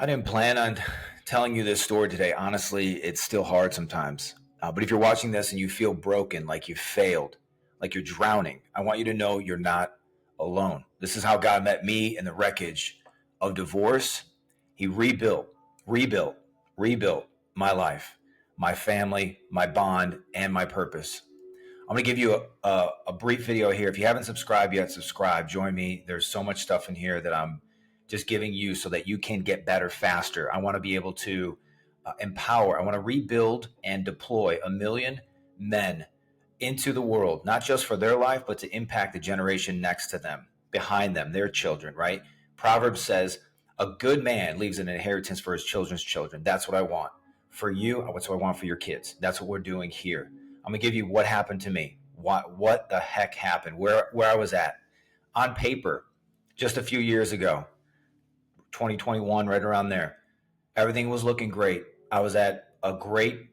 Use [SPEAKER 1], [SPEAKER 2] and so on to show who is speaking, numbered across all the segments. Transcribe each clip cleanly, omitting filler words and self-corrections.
[SPEAKER 1] I didn't plan on telling you this story today. Honestly, it's still hard sometimes. But if you're watching this and you feel broken, like you failed, like you're drowning, I want you to know you're not alone. This is how God met me in the wreckage of divorce. He rebuilt, rebuilt my life, my family, my bond, and my purpose. I'm going to give you a brief video here. If you haven't subscribed yet, subscribe. Join me. There's so much stuff in here that I'm just giving you so that you can get better faster. I want to be able to empower. I want to rebuild and deploy 1 million men into the world, not just for their life, but to impact the generation next to them, behind them, their children, right? Proverbs says, a good man leaves an inheritance for his children's children. That's what I want for you. That's what I want for your kids. That's what we're doing here. I'm going to give you what happened to me. What the heck happened? Where I was at. On paper, just a few years ago, 2021, right around there, everything was looking great. I was at a great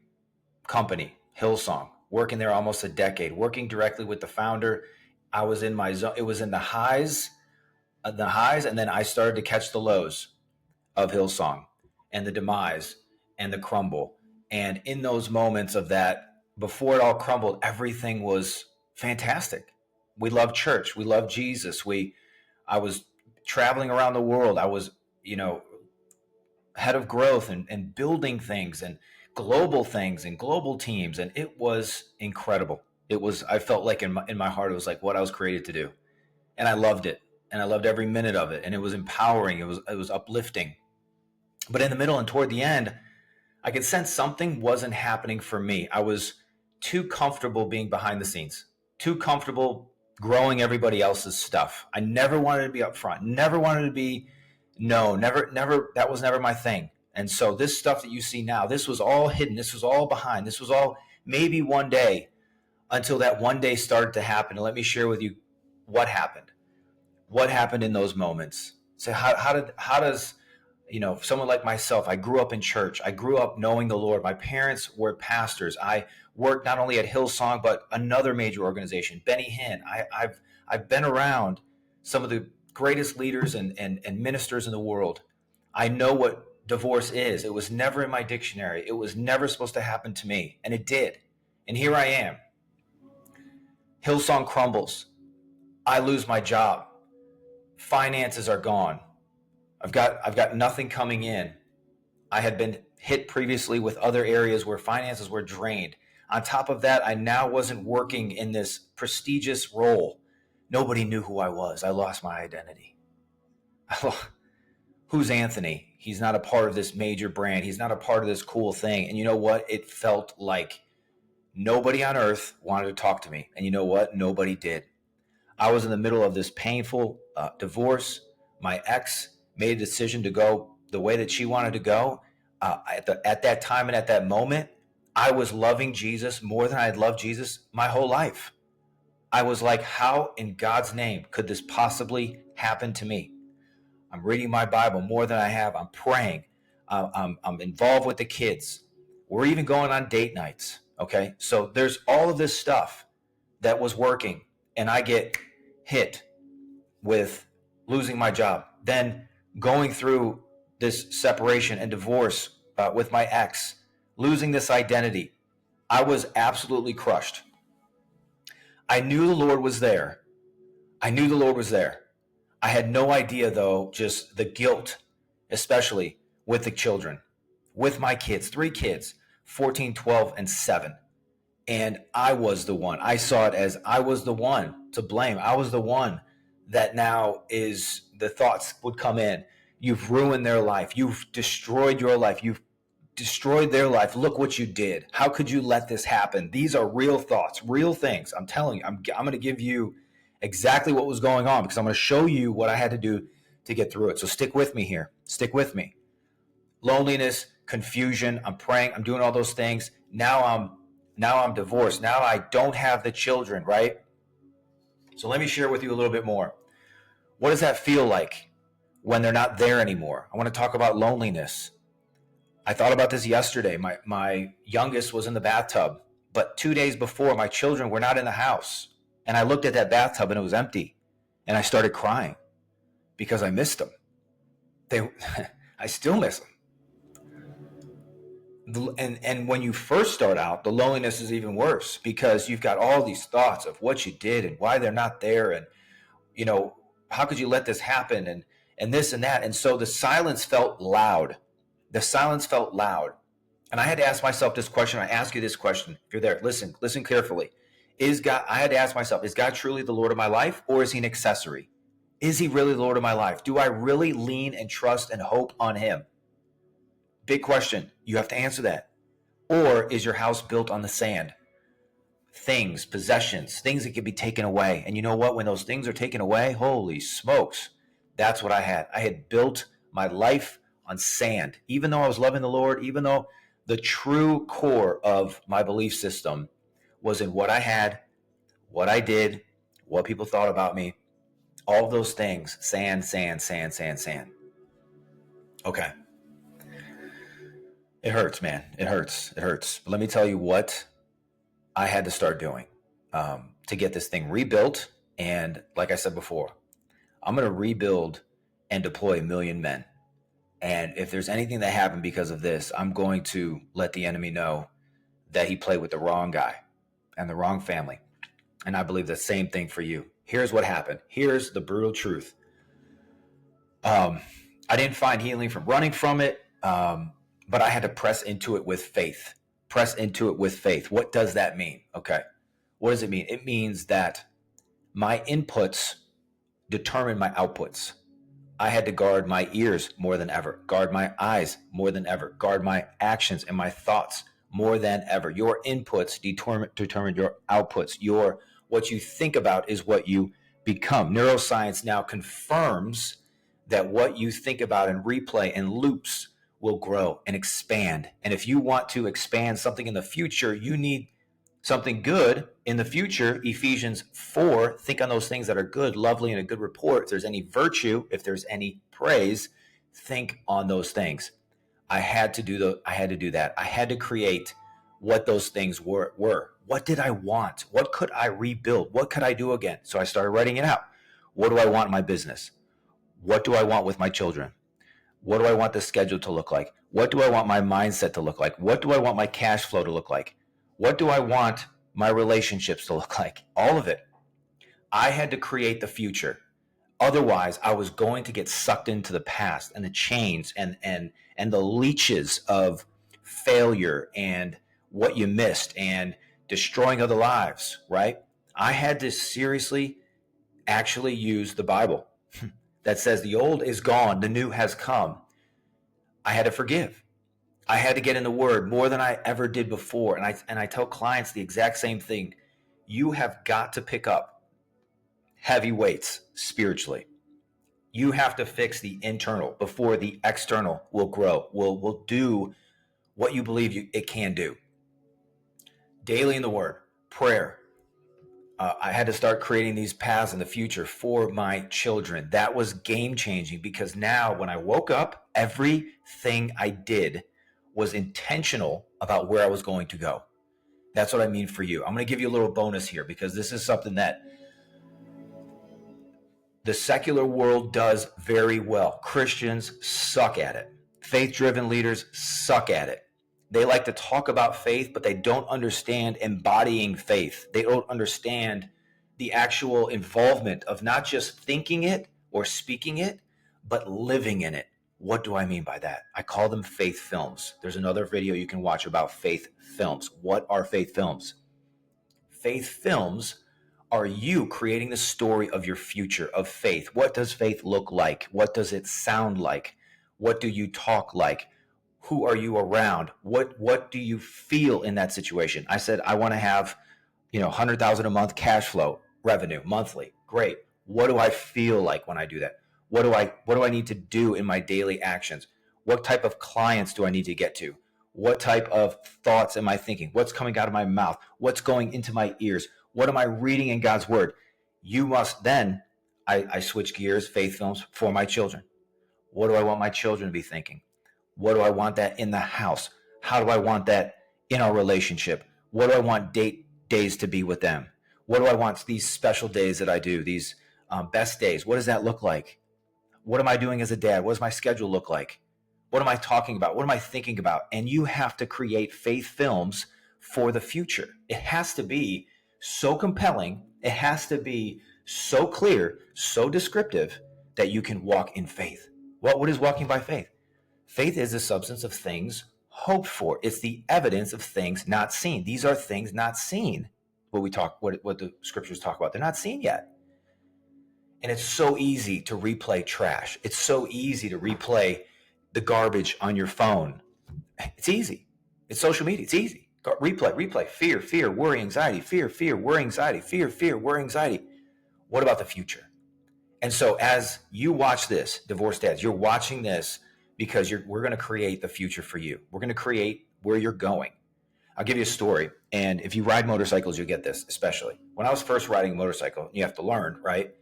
[SPEAKER 1] company, Hillsong, working there almost a decade, working directly with the founder. I was in my zone. It was in the highs, and then I started to catch the lows of Hillsong and the demise and the crumble. And in those moments of that, before it all crumbled, everything was fantastic. We loved church. We loved Jesus. I was traveling around the world. I was, head of growth and building things and global things and global teams. And it was incredible. I felt like in my heart, it was like what I was created to do. And I loved it. And I loved every minute of it. And it was empowering. It was uplifting. But in the middle and toward the end, I could sense something wasn't happening for me. I was too comfortable being behind the scenes, too comfortable growing everybody else's stuff. I never wanted to be up front, never wanted to be, never, that was never my thing. And so this stuff that you see now, this was all hidden. This was all behind. This was all maybe one day, until that one day started to happen. And let me share with you what happened. What happened in those moments? So how does someone like myself, I grew up in church. I grew up knowing the Lord. My parents were pastors. I worked not only at Hillsong, but another major organization, Benny Hinn. I've been around some of the greatest leaders and ministers in the world. I know what divorce is. It was never in my dictionary. It was never supposed to happen to me. And it did. And here I am. Hillsong crumbles. I lose my job. Finances are gone. I've got nothing coming in. I had been hit previously with other areas where finances were drained. On top of that, I now wasn't working in this prestigious role. Nobody knew who I was. I lost my identity. Who's Anthony? He's not a part of this major brand. He's not a part of this cool thing. And you know what? It felt like nobody on earth wanted to talk to me. And you know what? Nobody did. I was in the middle of this painful divorce. My ex made a decision to go the way that she wanted to go. At that time and at that moment, I was loving Jesus more than I had loved Jesus my whole life. I was like, how in God's name could this possibly happen to me? I'm reading my Bible more than I have. I'm praying. I'm involved with the kids. We're even going on date nights. Okay. So there's all of this stuff that was working, and I get hit with losing my job. Then going through this separation and divorce with my ex, losing this identity. I was absolutely crushed. I knew the Lord was there. I had no idea, though, just the guilt, especially with the children, with my kids, 3 kids, 14, 12, and 7. And I was the one. I saw it as I was the one to blame. I was the one that now is the thoughts would come in. You've ruined their life. You've destroyed your life. You've destroyed their life. Look what you did. How could you let this happen? These are real thoughts, real things. I'm telling you, I'm going to give you exactly what was going on, because I'm going to show you what I had to do to get through it. So stick with me here. Stick with me. Loneliness, confusion. I'm praying. I'm doing all those things. Now I'm divorced. Now I don't have the children, right? So let me share with you a little bit more. What does that feel like when they're not there anymore? I want to talk about loneliness. I thought about this yesterday. My youngest was in the bathtub, but 2 days before, my children were not in the house. And I looked at that bathtub and it was empty. And I started crying because I missed them. I still miss them. And when you first start out, the loneliness is even worse because you've got all these thoughts of what you did and why they're not there, and you know, how could you let this happen, and this and that. And so the silence felt loud. The silence felt loud. And I had to ask myself this question. I ask you this question. If you're there, listen carefully. I had to ask myself, is God truly the Lord of my life, or is he an accessory? Is he really the Lord of my life? Do I really lean and trust and hope on him? Big question. You have to answer that. Or is your house built on the sand? Things, possessions, things that can be taken away. And you know what? When those things are taken away, holy smokes, that's what I had. I had built my life on sand. Even though I was loving the Lord, even though the true core of my belief system was in what I had, what I did, what people thought about me, all of those things, sand, sand, sand, sand, sand. Okay. It hurts, man. It hurts. It hurts. But let me tell you what I had to start doing to get this thing rebuilt. And like I said before, I'm going to rebuild and deploy 1 million men. And if there's anything that happened because of this, I'm going to let the enemy know that he played with the wrong guy and the wrong family. And I believe the same thing for you. Here's what happened. Here's the brutal truth. I didn't find healing from running from it, but I had to press into it with faith. Press into it with faith. What does that mean? Okay. What does it mean? It means that my inputs determine my outputs. I had to guard my ears more than ever, guard my eyes more than ever, guard my actions and my thoughts more than ever. Your inputs determine your outputs. What you think about is what you become. Neuroscience now confirms that what you think about and replay and loops will grow and expand. And if you want to expand something in the future, you need something good in the future. Ephesians 4, think on those things that are good, lovely, and a good report. If there's any virtue, if there's any praise, think on those things. I had to do that. I had to create what those things were. What did I want? What could I rebuild? What could I do again? So I started writing it out. What do I want in my business? What do I want with my children? What do I want the schedule to look like? What do I want my mindset to look like? What do I want my cash flow to look like? What do I want my relationships to look like? All of it. I had to create the future. Otherwise, I was going to get sucked into the past and the chains and the leeches of failure and what you missed and destroying other lives, right? I had to seriously actually use the Bible that says the old is gone, the new has come. I had to forgive. I had to get in the Word more than I ever did before. And I tell clients the exact same thing. You have got to pick up heavy weights spiritually. You have to fix the internal before the external will grow, will do what you believe it can do. Daily in the Word, prayer. I had to start creating these paths in the future for my children. That was game changing because now when I woke up, everything I did was intentional about where I was going to go. That's what I mean for you. I'm going to give you a little bonus here because this is something that the secular world does very well. Christians suck at it. Faith-driven leaders suck at it. They like to talk about faith, but they don't understand embodying faith. They don't understand the actual involvement of not just thinking it or speaking it, but living in it. What do I mean by that? I call them faith films. There's another video you can watch about faith films. What are faith films? Faith films are you creating the story of your future of faith. What does faith look like? What does it sound like? What do you talk like? Who are you around? What do you feel in that situation? I said, I want to have, $100,000 a month cash flow revenue monthly. Great. What do I feel like when I do that? What do I need to do in my daily actions? What type of clients do I need to get to? What type of thoughts am I thinking? What's coming out of my mouth? What's going into my ears? What am I reading in God's word? You must then, I switch gears, faith films for my children. What do I want my children to be thinking? What do I want that in the house? How do I want that in our relationship? What do I want days to be with them? What do I want these special days that I do, these best days? What does that look like? What am I doing as a dad? What does my schedule look like? What am I talking about? What am I thinking about? And you have to create faith films for the future. It has to be so compelling. It has to be so clear, so descriptive that you can walk in faith. What is walking by faith? Faith is the substance of things hoped for. It's the evidence of things not seen. These are things not seen. What the scriptures talk about, they're not seen yet. And it's so easy to replay trash. It's so easy to replay the garbage on your phone. It's easy. It's social media. It's easy. Replay. Fear, worry, anxiety. Fear, worry, anxiety. Fear, worry, anxiety. What about the future? And so as you watch this, divorced dads, you're watching this because we're going to create the future for you. We're going to create where you're going. I'll give you a story. And if you ride motorcycles, you'll get this, especially. When I was first riding a motorcycle, you have to learn, right?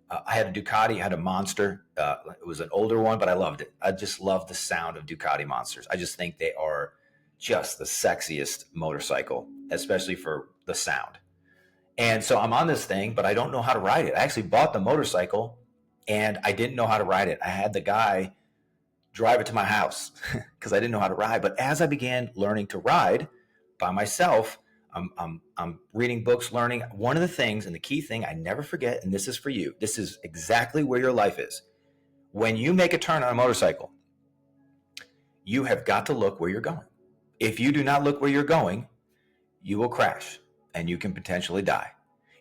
[SPEAKER 1] I had a Ducati, I had a Monster. It was an older one, but I loved it. I just love the sound of Ducati Monsters. I just think they are just the sexiest motorcycle, especially for the sound. And so I'm on this thing, but I don't know how to ride it. I actually bought the motorcycle and I didn't know how to ride it. I had the guy drive it to my house because I didn't know how to ride. But as I began learning to ride by myself, I'm reading books, learning. One of the things, and the key thing I never forget, and this is for you, this is exactly where your life is. When you make a turn on a motorcycle, you have got to look where you're going. If you do not look where you're going, you will crash and you can potentially die.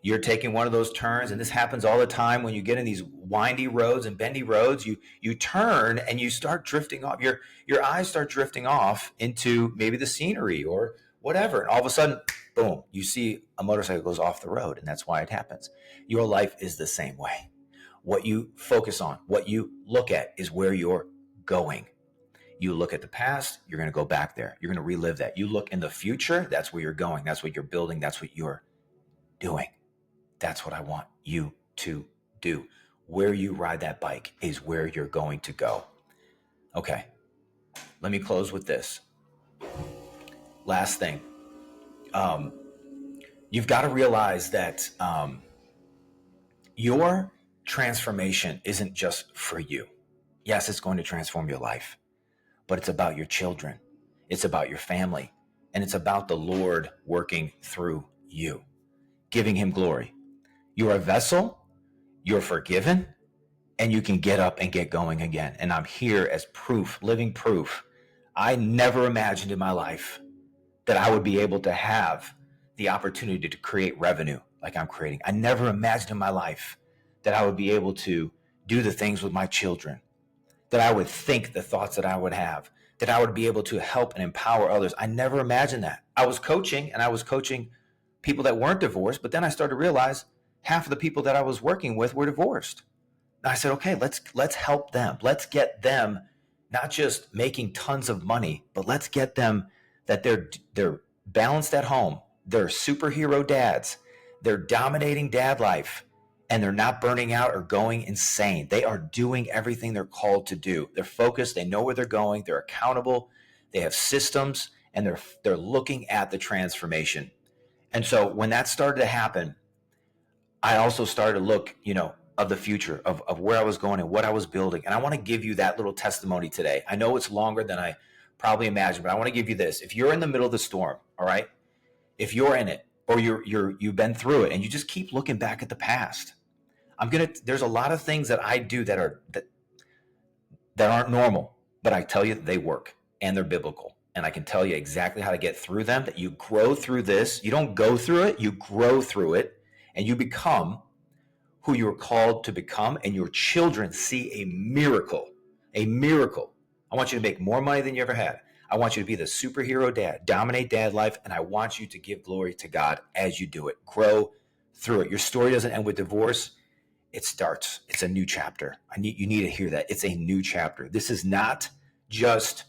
[SPEAKER 1] You're taking one of those turns, and this happens all the time when you get in these windy roads and bendy roads. You turn and you start drifting off. Your eyes start drifting off into maybe the scenery or whatever. And all of a sudden, boom, you see a motorcycle goes off the road, and that's why it happens. Your life is the same way. What you focus on, what you look at is where you're going. You look at the past, you're going to go back there. You're going to relive that. You look in the future, that's where you're going. That's what you're building. That's what you're doing. That's what I want you to do. Where you ride that bike is where you're going to go. Okay, let me close with this. Last thing. You've got to realize that your transformation isn't just for you. Yes, it's going to transform your life, but it's about your children. It's about your family. And it's about the Lord working through you, giving him glory. You're a vessel, you're forgiven, and you can get up and get going again. And I'm here as proof, living proof. I never imagined in my life that I would be able to have the opportunity to create revenue like I'm creating. I never imagined in my life that I would be able to do the things with my children, that I would think the thoughts that I would have, that I would be able to help and empower others. I never imagined that. I was coaching people that weren't divorced, but then I started to realize half of the people that I was working with were divorced. And I said, okay, let's help them. Let's get them not just making tons of money, but let's get them that they're balanced at home. They're superhero dads. They're dominating dad life, and they're not burning out or going insane. They are doing everything they're called to do. They're focused. They know where they're going. They're accountable. They have systems, and they're looking at the transformation. And so when that started to happen, I also started to look, of the future, of where I was going and what I was building. And I want to give you that little testimony today. I know it's longer than I probably imagined, but I want to give you this. If you're in the middle of the storm, all right, if you're in it or you've been through it and you just keep looking back at the past, there's a lot of things that I do that aren't normal, but I tell you they work and they're biblical. And I can tell you exactly how to get through them, that you grow through this. You don't go through it, you grow through it, and you become who you were called to become, and your children see a miracle. A miracle. I want you to make more money than you ever had. I want you to be the superhero dad, dominate dad life, and I want you to give glory to God as you do it. Grow through it. Your story doesn't end with divorce. It starts. It's a new chapter. You need to hear that. It's a new chapter. This is not just,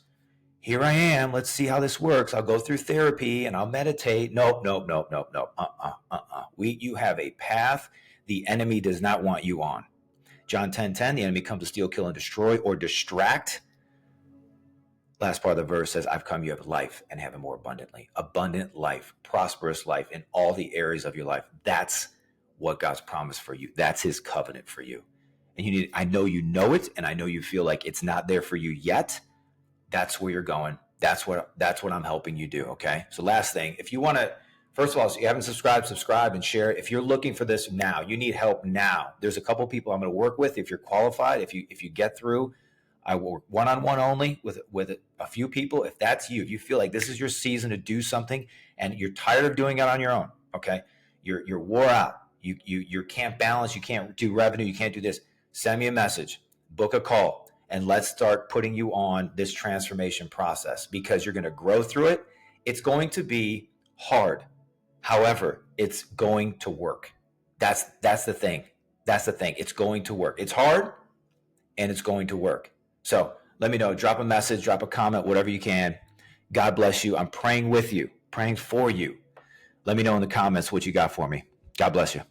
[SPEAKER 1] here I am, let's see how this works. I'll go through therapy and I'll meditate. Nope. You have a path the enemy does not want you on. John 10:10, the enemy comes to steal, kill, and destroy or distract. Last part of the verse says, I've come you have life and have it more abundantly. Abundant life, prosperous life in all the areas of your life. That's what God's promised for you. That's his covenant for you. And I know you know it, and I know you feel like it's not there for you yet, that's where you're going. That's what I'm helping you do. Okay. So last thing, if you want to, first of all, if you haven't subscribed, subscribe and share. If you're looking for this now, you need help now. There's a couple people I'm going to work with. If you're qualified, if you get through, I will work one-on-one only with a few people. If that's you, if you feel like this is your season to do something and you're tired of doing it on your own, okay, you're wore out, you can't balance, you can't do revenue, you can't do this, send me a message, book a call, and let's start putting you on this transformation process, because you're going to grow through it. It's going to be hard. However, it's going to work. That's the thing. That's the thing. It's going to work. It's hard and it's going to work. So let me know. Drop a message, drop a comment, whatever you can. God bless you. I'm praying with you, praying for you. Let me know in the comments what you got for me. God bless you.